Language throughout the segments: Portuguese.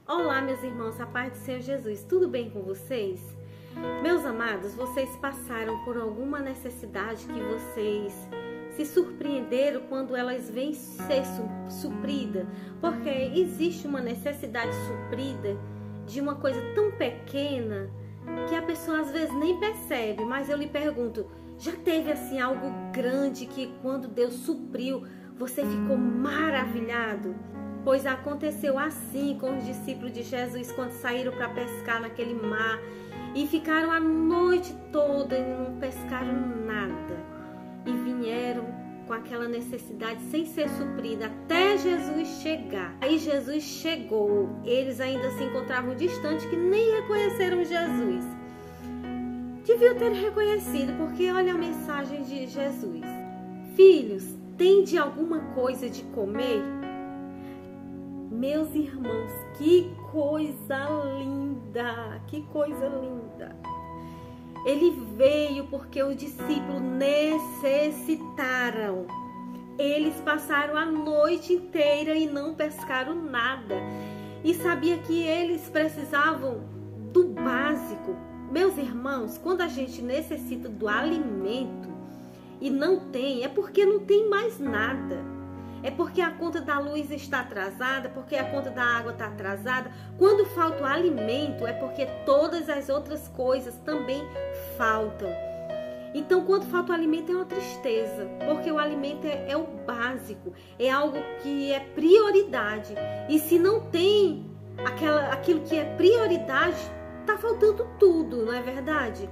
Olá, meus irmãos, a paz do Senhor Jesus, tudo bem com vocês? Meus amados, vocês passaram por alguma necessidade que vocês se surpreenderam quando elas vêm ser suprida? Porque existe uma necessidade suprida de uma coisa tão pequena que a pessoa às vezes nem percebe, mas eu lhe pergunto, já teve assim algo grande que quando Deus supriu, você ficou maravilhado? Pois aconteceu assim com os discípulos de Jesus quando saíram para pescar naquele mar e ficaram a noite toda e não pescaram nada. E vieram com aquela necessidade sem ser suprida até Jesus chegar. Aí Jesus chegou, eles ainda se encontravam distante que nem reconheceram Jesus. Deviam ter reconhecido, porque olha a mensagem de Jesus. Filhos, tende alguma coisa de comer? Meus irmãos, que coisa linda, que coisa linda. Ele veio porque os discípulos necessitaram. Eles passaram a noite inteira e não pescaram nada. E sabia que eles precisavam do básico. Meus irmãos, quando a gente necessita do alimento e não tem, é porque não tem mais nada. É porque a conta da luz está atrasada, porque a conta da água está atrasada. Quando falta o alimento, é porque todas as outras coisas também faltam. Então, quando falta o alimento, é uma tristeza, porque o alimento é o básico, é algo que é prioridade. E se não tem aquilo que é prioridade, está faltando tudo, não é verdade?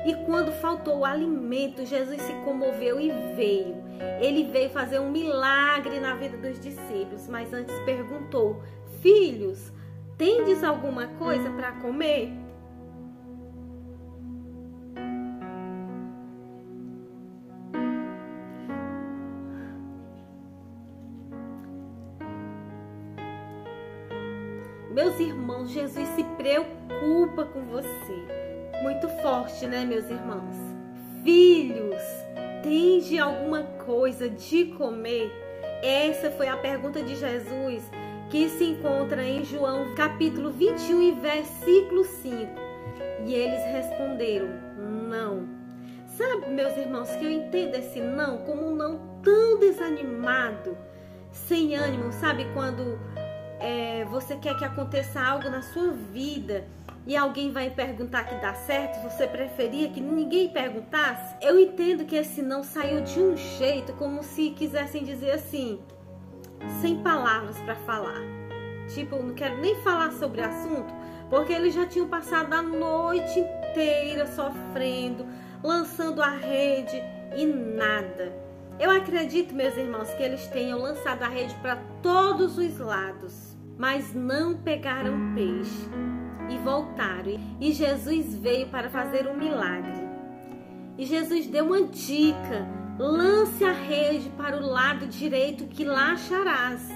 E quando faltou o alimento, Jesus se comoveu e veio. Ele veio fazer um milagre na vida dos discípulos, mas antes perguntou: filhos, tendes alguma coisa para comer? Meus irmãos, Jesus se preocupa com você. Muito forte, né, meus irmãos? Filhos, tende alguma coisa de comer? Essa foi a pergunta de Jesus, que se encontra em João capítulo 21 e versículo 5. E eles responderam, não. Sabe, meus irmãos, que eu entendo esse não como um não tão desanimado, sem ânimo. Sabe quando você quer que aconteça algo na sua vida e alguém vai perguntar que dá certo, você preferia que ninguém perguntasse? Eu entendo que esse não saiu de um jeito, como se quisessem dizer assim, sem palavras para falar. Tipo, eu não quero nem falar sobre o assunto, porque eles já tinham passado a noite inteira sofrendo, lançando a rede e nada. Eu acredito, meus irmãos, que eles tenham lançado a rede para todos os lados, mas não pegaram peixe. E voltaram. E Jesus veio para fazer um milagre. E Jesus deu uma dica: lance a rede para o lado direito que lá acharás.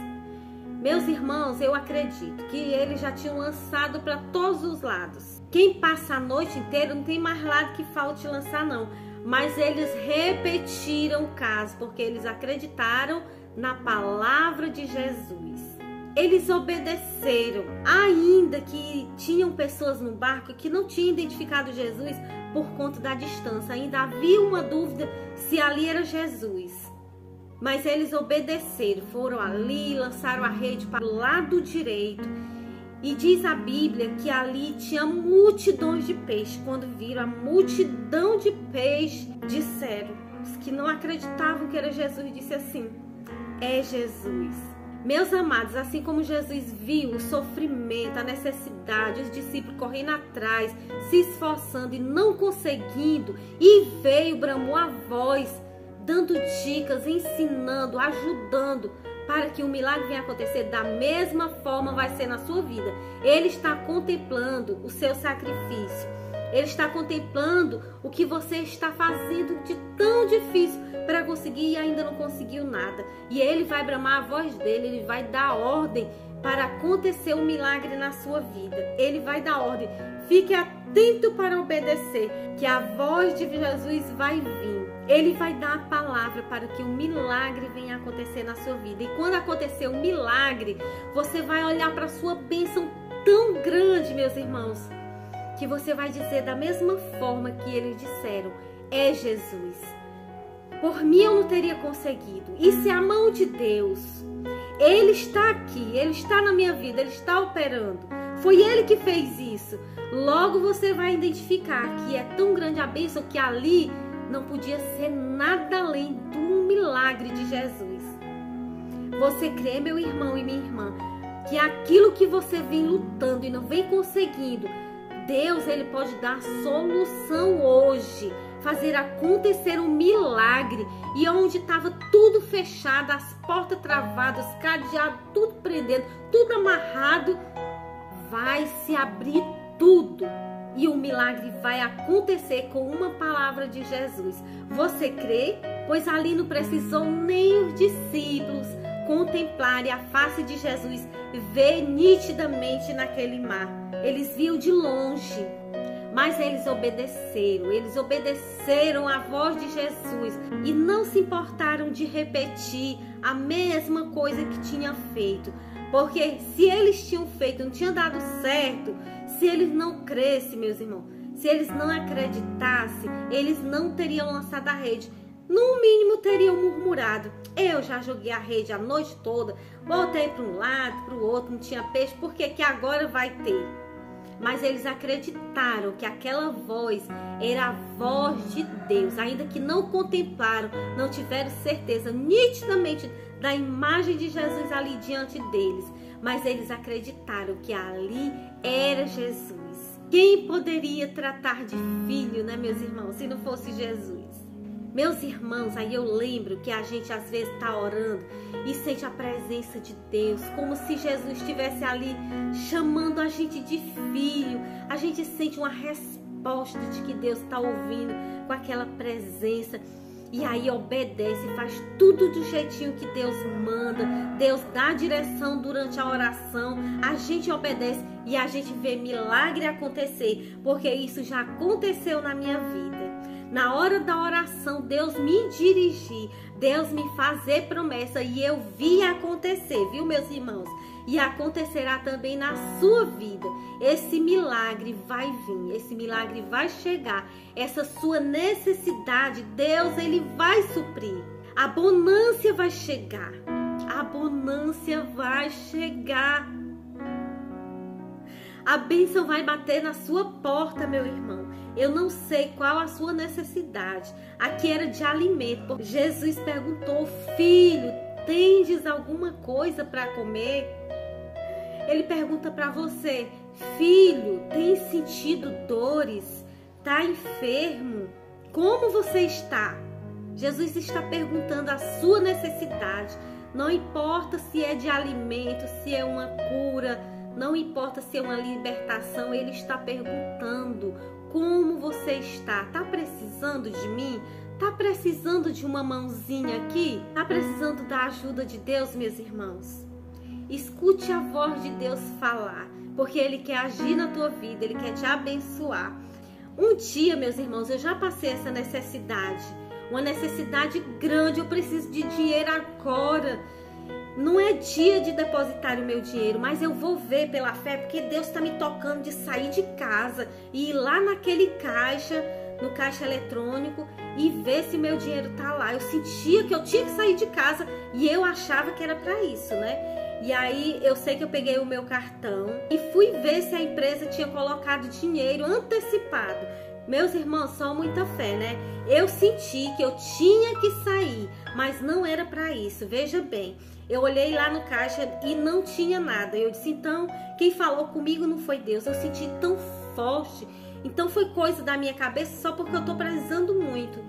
Meus irmãos, eu acredito que eles já tinham lançado para todos os lados. Quem passa a noite inteira não tem mais lado que falte lançar, não. Mas eles repetiram o caso, porque eles acreditaram na palavra de Jesus. Eles obedeceram, ainda que tinham pessoas no barco que não tinham identificado Jesus por conta da distância. Ainda havia uma dúvida se ali era Jesus. Mas eles obedeceram, foram ali, lançaram a rede para o lado direito. E diz a Bíblia que ali tinha multidões de peixes. Quando viram a multidão de peixes, disseram, os que não acreditavam que era Jesus, disse assim, é Jesus. Meus amados, assim como Jesus viu o sofrimento, a necessidade, os discípulos correndo atrás, se esforçando e não conseguindo, e veio, bramou a voz, dando dicas, ensinando, ajudando, para que o milagre venha acontecer, da mesma forma vai ser na sua vida. Ele está contemplando o seu sacrifício. Ele está contemplando o que você está fazendo de tão difícil para conseguir e ainda não conseguiu nada. E Ele vai bramar a voz dele, Ele vai dar ordem para acontecer um milagre na sua vida. Ele vai dar ordem. Fique atento para obedecer, que a voz de Jesus vai vir. Ele vai dar a palavra para que o milagre venha acontecer na sua vida. E quando acontecer o milagre, você vai olhar para a sua bênção tão grande, meus irmãos, que você vai dizer da mesma forma que eles disseram: é Jesus. Por mim eu não teria conseguido. Isso é a mão de Deus. Ele está aqui, Ele está na minha vida, Ele está operando. Foi Ele que fez isso. Logo você vai identificar que é tão grande a bênção que ali não podia ser nada além do milagre de Jesus. Você crê, meu irmão e minha irmã, que aquilo que você vem lutando e não vem conseguindo, Deus, Ele pode dar solução hoje, fazer acontecer um milagre. E onde estava tudo fechado, as portas travadas, cadeado, tudo prendendo, tudo amarrado, vai se abrir tudo. E o milagre vai acontecer com uma palavra de Jesus. Você crê? Pois ali não precisou nem os discípulos contemplarem a face de Jesus, ver nitidamente naquele mar. Eles viam de longe, mas eles obedeceram à voz de Jesus e não se importaram de repetir a mesma coisa que tinha feito. Porque se eles tinham feito, não tinha dado certo, se eles não crescem, meus irmãos, se eles não acreditassem, eles não teriam lançado a rede. No mínimo teriam murmurado: eu já joguei a rede a noite toda, voltei para um lado, para o outro, não tinha peixe, por que agora vai ter? Mas eles acreditaram que aquela voz era a voz de Deus, ainda que não contemplaram, não tiveram certeza nitidamente da imagem de Jesus ali diante deles, mas eles acreditaram que ali era Jesus. Quem poderia tratar de filho, né, meus irmãos, se não fosse Jesus? Meus irmãos, aí eu lembro que a gente às vezes está orando e sente a presença de Deus, como se Jesus estivesse ali chamando a gente de filho. A gente sente uma resposta de que Deus está ouvindo com aquela presença. E aí obedece, faz tudo do jeitinho que Deus manda. Deus dá direção durante a oração. A gente obedece e a gente vê milagre acontecer, porque isso já aconteceu na minha vida. Na hora da oração, Deus me dirigir, Deus me fazer promessa e eu vi acontecer, viu, meus irmãos? E acontecerá também na sua vida. Esse milagre vai vir, esse milagre vai chegar. Essa sua necessidade, Deus, Ele vai suprir. A bonança vai chegar. A bonança vai chegar. A bênção vai bater na sua porta, meu irmão. Eu não sei qual a sua necessidade. Aqui era de alimento. Jesus perguntou: filho, tendes alguma coisa para comer? Ele pergunta para você: filho, tem sentido dores? Está enfermo? Como você está? Jesus está perguntando a sua necessidade. Não importa se é de alimento, se é uma cura, não importa se é uma libertação, Ele está perguntando: como você está? Está precisando de mim? Está precisando de uma mãozinha aqui? Está precisando da ajuda de Deus, meus irmãos? Escute a voz de Deus falar, porque Ele quer agir na tua vida, Ele quer te abençoar. Um dia, meus irmãos, eu já passei essa necessidade, uma necessidade grande. Eu preciso de dinheiro agora. Não é dia de depositar o meu dinheiro, mas eu vou ver pela fé, porque Deus está me tocando de sair de casa e ir lá naquele caixa, no caixa eletrônico, e ver se meu dinheiro tá lá. Eu sentia que eu tinha que sair de casa e eu achava que era para isso, né? E aí eu sei que eu peguei o meu cartão e fui ver se a empresa tinha colocado dinheiro antecipado. Meus irmãos, só muita fé, né? Eu senti que eu tinha que sair, mas não era para isso. Veja bem, eu olhei lá no caixa e não tinha nada. Eu disse: então, quem falou comigo não foi Deus. Eu senti tão forte. Então foi coisa da minha cabeça só porque eu tô precisando muito.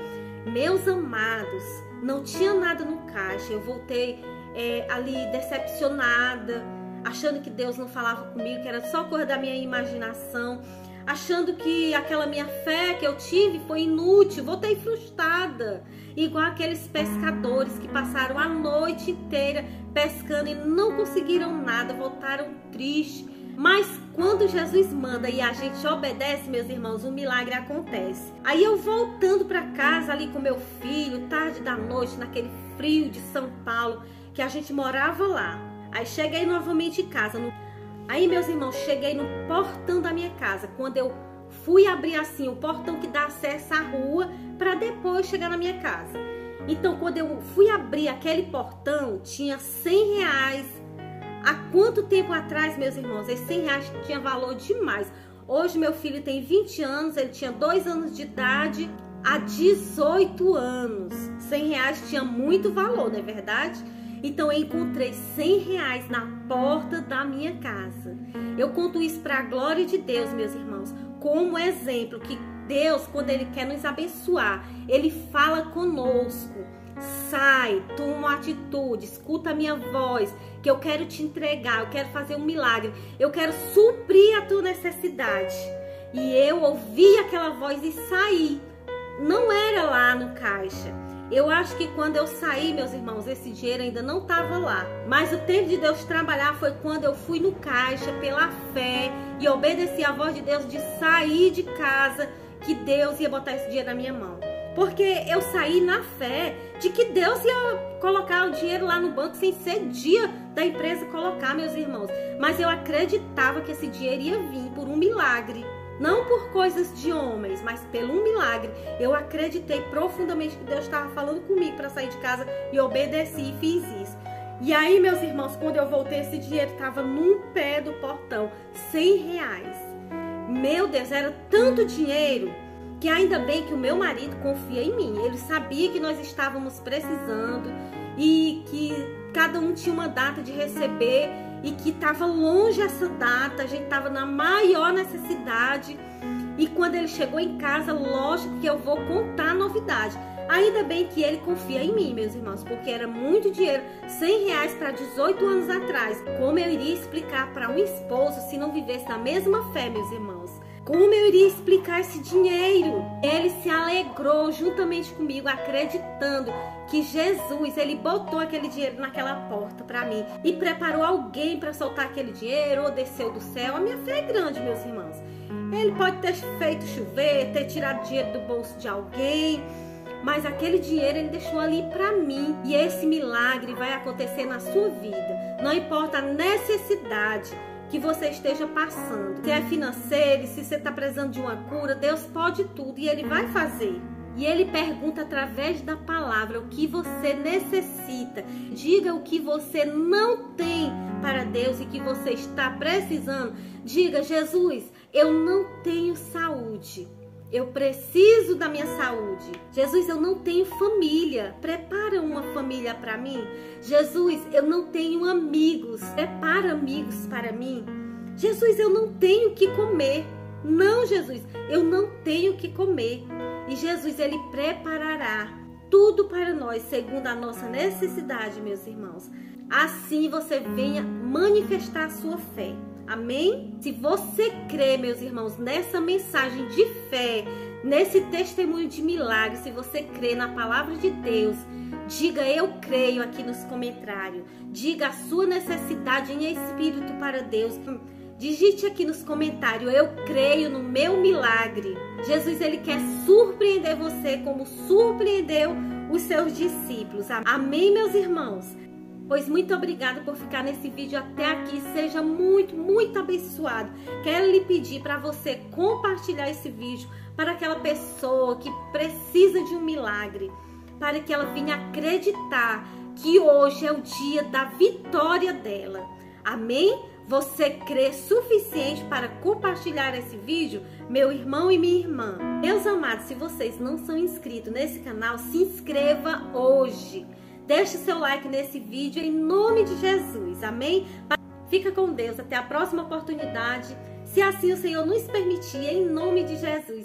Meus amados, não tinha nada no caixa. Eu voltei ali decepcionada, achando que Deus não falava comigo, que era só coisa da minha imaginação, achando que aquela minha fé que eu tive foi inútil. Voltei frustrada, igual aqueles pescadores que passaram a noite inteira pescando e não conseguiram nada, voltaram tristes. Mas quando Jesus manda e a gente obedece, meus irmãos, um milagre acontece. Aí eu voltando para casa ali com meu filho, tarde da noite, naquele frio de São Paulo, que a gente morava lá. Aí cheguei novamente em casa. A Aí, meus irmãos, cheguei no portão da minha casa. Quando eu fui abrir assim o portão que dá acesso à rua para depois chegar na minha casa. Então, quando eu fui abrir aquele portão, tinha R$100. Há quanto tempo atrás, meus irmãos? Esses R$100 tinha valor demais. Hoje meu filho tem 20 anos, ele tinha 2 anos de idade, há 18 anos. R$100 tinha muito valor, não é verdade? Então eu encontrei R$100 na porta da minha casa. Eu conto isso para a glória de Deus, meus irmãos, como exemplo que Deus, quando Ele quer nos abençoar, Ele fala conosco. Sai, toma uma atitude, escuta a minha voz, que eu quero te entregar, eu quero fazer um milagre, eu quero suprir a tua necessidade. E eu ouvi aquela voz e saí. Não era lá no caixa. Eu acho que quando eu saí, meus irmãos, esse dinheiro ainda não estava lá. Mas o tempo de Deus trabalhar foi quando eu fui no caixa pela fé e obedeci a voz de Deus de sair de casa, que Deus ia botar esse dinheiro na minha mão. Porque eu saí na fé de que Deus ia colocar o dinheiro lá no banco sem ser dia da empresa colocar, meus irmãos. Mas eu acreditava que esse dinheiro ia vir por um milagre. Não por coisas de homens, mas pelo um milagre. Eu acreditei profundamente que Deus estava falando comigo para sair de casa e obedeci e fiz isso. E aí, meus irmãos, quando eu voltei, esse dinheiro estava num pé do portão, R$100. Meu Deus, era tanto dinheiro que ainda bem que o meu marido confia em mim. Ele sabia que nós estávamos precisando e que cada um tinha uma data de receber e que estava longe essa data, a gente estava na maior necessidade. E quando ele chegou em casa, lógico que eu vou contar a novidade. Ainda bem que ele confia em mim, meus irmãos, porque era muito dinheiro, R$100 para 18 anos atrás. Como eu iria explicar para um esposo se não vivesse na mesma fé, meus irmãos? Como eu iria explicar esse dinheiro? Ele se alegrou juntamente comigo, acreditando que Jesus, ele botou aquele dinheiro naquela porta para mim e preparou alguém para soltar aquele dinheiro ou desceu do céu. A minha fé é grande, meus irmãos. Ele pode ter feito chover, ter tirado dinheiro do bolso de alguém, mas aquele dinheiro ele deixou ali para mim. E esse milagre vai acontecer na sua vida. Não importa a necessidade que você esteja passando, se é financeiro, se você está precisando de uma cura, Deus pode tudo e Ele vai fazer. E Ele pergunta através da palavra o que você necessita. Diga o que você não tem para Deus e que você está precisando. Diga: Jesus, eu não tenho saúde. Eu preciso da minha saúde. Jesus, eu não tenho família. Prepara uma família para mim. Jesus, eu não tenho amigos. Prepara amigos para mim. Jesus, eu não tenho o que comer. Não, Jesus, eu não tenho o que comer. E Jesus, Ele preparará tudo para nós, segundo a nossa necessidade, meus irmãos. Assim você venha manifestar a sua fé. Amém? Se você crê, meus irmãos, nessa mensagem de fé, nesse testemunho de milagre, se você crê na palavra de Deus, diga eu creio aqui nos comentários. Diga a sua necessidade em espírito para Deus. Digite aqui nos comentários: eu creio no meu milagre. Jesus, Ele quer surpreender você como surpreendeu os seus discípulos. Amém, meus irmãos? Pois muito obrigada por ficar nesse vídeo até aqui. Seja muito, muito abençoado. Quero lhe pedir para você compartilhar esse vídeo para aquela pessoa que precisa de um milagre, para que ela venha acreditar que hoje é o dia da vitória dela. Amém? Você crê suficiente para compartilhar esse vídeo, meu irmão e minha irmã? Meus amados, se vocês não são inscritos nesse canal, se inscreva hoje. Deixe seu like nesse vídeo em nome de Jesus, amém? Fica com Deus, até a próxima oportunidade, se assim o Senhor nos permitir, em nome de Jesus.